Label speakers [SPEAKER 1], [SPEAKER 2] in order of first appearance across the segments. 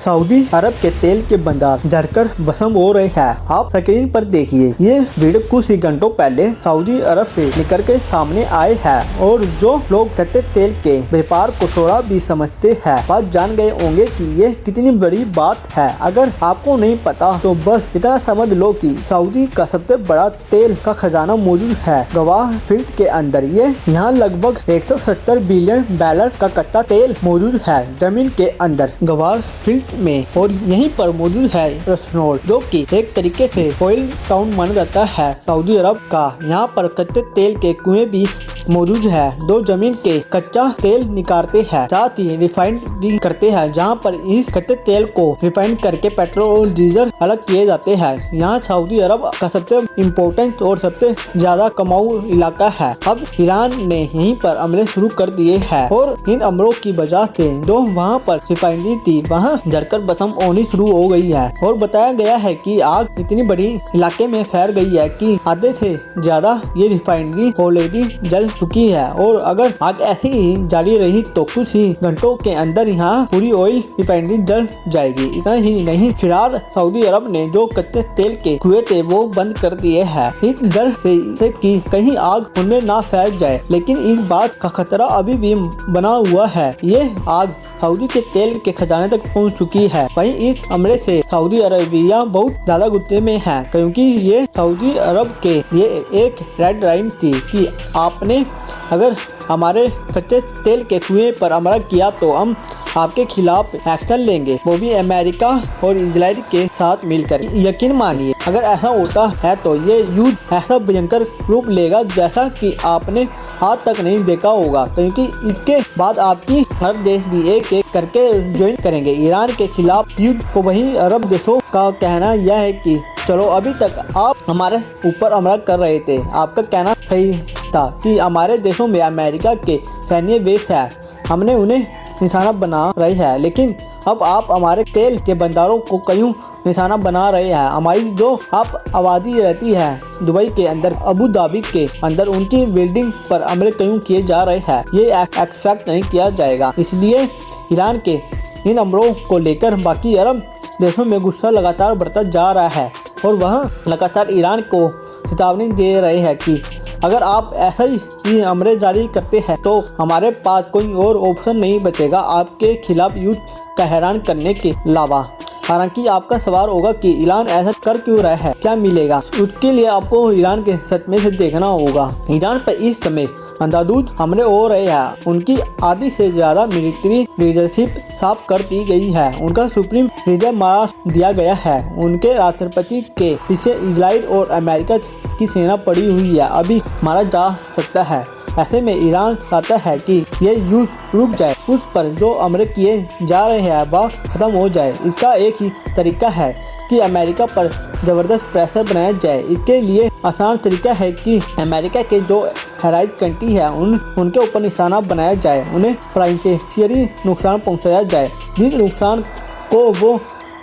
[SPEAKER 1] Saudi अरब के तेल के भंडार जलकर भस्म हो रहे हैं। आप स्क्रीन पर देखिए। ये वीडियो कुछ ही घंटों पहले सऊदी अरब से निकल के सामने आए हैं और जो लोग कच्चे तेल के व्यापार को थोड़ा भी समझते हैं बात जान गए होंगे कि ये कितनी बड़ी बात है। अगर आपको नहीं पता तो बस इतना समझ लो कि सऊदी का सबसे बड़ा तेल का खजाना मौजूद है गवाह फील्ड के अंदर। ये यहाँ लगभग 170 बिलियन बैरल का कच्चा तेल मौजूद है जमीन के अंदर गवाह फील्ड में, और यहीं पर मौजूद है रसनोल जो कि एक तरीके से ऑयल टाउन माना जाता है सऊदी अरब का। यहाँ पर कच्चे तेल के कुएं भी मौजूद है जो जमीन के कच्चा तेल निकालते हैं, साथ ही रिफाइंड भी करते हैं, जहाँ पर इस कच्चे तेल को रिफाइंड करके पेट्रोल और डीजल अलग किए जाते हैं। यहाँ सऊदी अरब का सबसे इम्पोर्टेंट और सबसे ज्यादा कमाऊ इलाका है। अब ईरान ने यहीं पर हमले शुरू कर दिए हैं और इन हमलों की वजह से जो वहाँ पर रिफाइनरी थी वहाँ जलकर भस्म होनी शुरू हो गई है। और बताया गया है कि आग इतनी बड़ी इलाके में फैल गई है कि आधे से ज्यादा ये रिफाइनरी ऑलरेडी जल चुकी है, और अगर आग ऐसी ही जारी रही तो कुछ ही घंटों के अंदर यहाँ पूरी ऑयल रिफाइनरी जल जाएगी। इतना ही नहीं, फिलहाल सऊदी अरब ने जो कच्चे तेल के कुएं थे वो बंद कर दिए हैं इस डर से कि कहीं आग उनमें ना फैल जाए, लेकिन इस बात का खतरा अभी भी बना हुआ है। ये आग सऊदी के तेल के खजाने तक पहुँच चुकी है। वहीं इस हमले से सऊदी अरबिया बहुत ज्यादा गुस्से में है, क्योंकि ये सऊदी अरब के ये एक रेड लाइन थी कि आपने अगर हमारे कच्चे तेल के कुएं पर हमला किया तो हम आपके खिलाफ एक्शन लेंगे, वो भी अमेरिका और इजराइल के साथ मिलकर। यकीन मानिए अगर ऐसा होता है तो ये युद्ध ऐसा भयंकर रूप लेगा जैसा कि आपने आज तक नहीं देखा होगा, क्योंकि इसके बाद आपकी अरब देश भी एक एक करके ज्वाइन करेंगे ईरान के खिलाफ युद्ध को। वहीं अरब देशों का कहना यह है कि चलो अभी तक आप हमारे ऊपर हमला कर रहे थे, आपका कहना सही था कि हमारे देशों में अमेरिका के सैन्य बेस है, हमने उन्हें निशाना बना रहे हैं, लेकिन अब आप हमारे तेल के भंडारों को क्यों निशाना बना रहे हैं। हमारी जो आप आबादी रहती है दुबई के अंदर, अबू धाबी के अंदर, उनकी बिल्डिंग पर हमले क्यों किए जा रहे हैं, ये एक्सपेक्ट नहीं किया जाएगा। इसलिए ईरान के इन हमलों को लेकर बाकी अरब देशों में गुस्सा लगातार बढ़ता जा रहा है और वह लगातार ईरान को चेतावनी दे रहे हैं कि अगर आप ऐसा ही हमले जारी करते हैं तो हमारे पास कोई और ऑप्शन नहीं बचेगा आपके खिलाफ युद्ध का हैरान करने के अलावा। हालांकि आपका सवाल होगा कि ईरान ऐसा कर क्यों रहा है, क्या मिलेगा। उसके लिए आपको ईरान के सदमे से देखना होगा। ईरान पर इस समय अंधाधुंध हमले हो रहे हैं, उनकी आधी से ज्यादा मिलिट्री लीडरशिप साफ कर दी गई है, उनका सुप्रीम लीडर मार दिया गया है, उनके राष्ट्रपति के पीछे इजराइल और अमेरिका की सेना पड़ी हुई है, अभी मारा जा सकता है। ऐसे में ईरान चाहता है कि ये युद्ध रुक जाए, उस पर जो हमले किए जा रहे हैं वह खत्म हो जाए। इसका एक ही तरीका है कि अमेरिका पर जबरदस्त प्रेशर बनाया जाए। इसके लिए आसान तरीका है कि अमेरिका के जो हैराइज कंट्री है उनके ऊपर निशाना बनाया जाए, उन्हें फाइनेंशियली नुकसान पहुंचाया जाए, जिस नुकसान को वो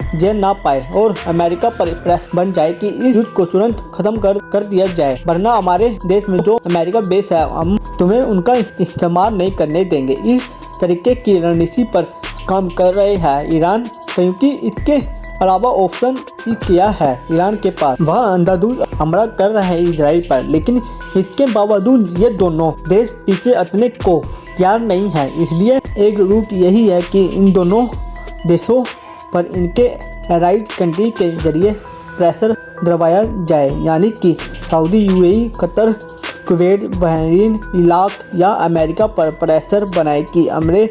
[SPEAKER 1] झेल ना पाए, और अमेरिका पर प्रेस बन जाए कि इस युद्ध को तुरंत खत्म कर दिया जाए, वरना हमारे देश में जो अमेरिका बेस है हम तुम्हें उनका इस्तेमाल नहीं करने देंगे। इस तरीके की रणनीति पर काम कर रहे हैं ईरान, क्योंकि इसके अलावा ऑप्शन भी किया है ईरान के पास। वह अंधाधुंध हमला कर रहे हैं इजराइल पर, लेकिन इसके बावजूद ये दोनों देश पीछे हटने को तैयार नहीं है। इसलिए एक रूट यही है कि इन दोनों देशों पर इनके एराइज कंट्री के जरिए प्रेशर डलवाया जाए, यानी कि Saudi, UAE, Qatar, Kuwait, Bahrain, Iraq या अमेरिका पर प्रेशर बनाए कि हमले